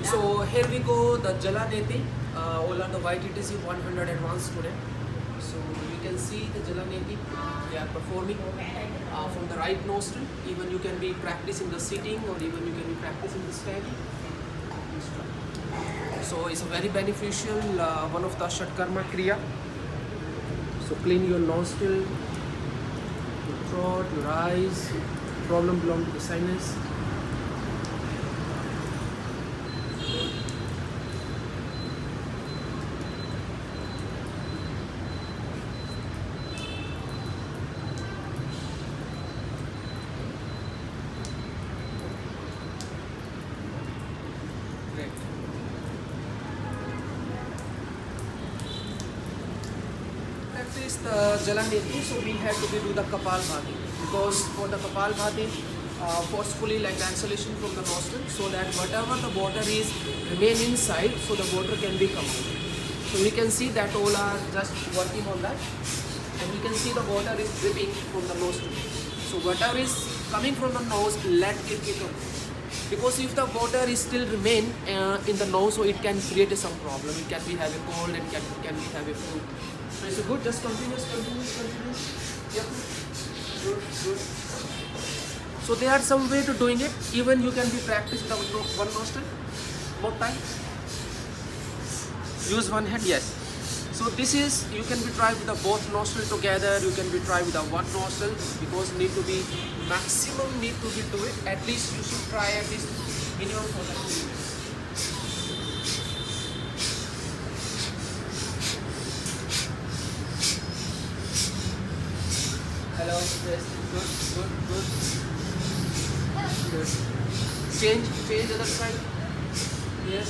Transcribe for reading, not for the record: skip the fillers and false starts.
So here we go, the Jala Neti. All are the white ETC 100 advanced student. So you can see the Jala Neti. They are performing from the right nostril. Even you can be practicing the sitting, or even you can be practicing the standing. So it's a very beneficial, one of the Shatkarma Kriya. So clean your nostril, your throat, your eyes. Problem belong to the sinus. Great. Practice the Jala Neti, so we have to do the Kapal Bhati, because for the Kapal Bhati, forcefully like the exhalation from the nostril, so that whatever the water is remain inside, so the water can be come out. So we can see that all are just working on that, and we can see the water is dripping from the nostril. So whatever is coming from the nose, let it come. Because if the water is still remain in the nose, so it can create some problem. It can be have a cold, and can be have a flu. So it's good. Just continuous. Yep. Good. So there are some way to doing it. Even you can be practice with one nostril, both time. Use one hand. Yes. So this is, you can be try with the both nostril together. You can be try with the one nostril, because need to be maximum need to be do it. At least you should try at least minimum for the 2 minutes. Hello. Yes. Good. Change other side. Yes.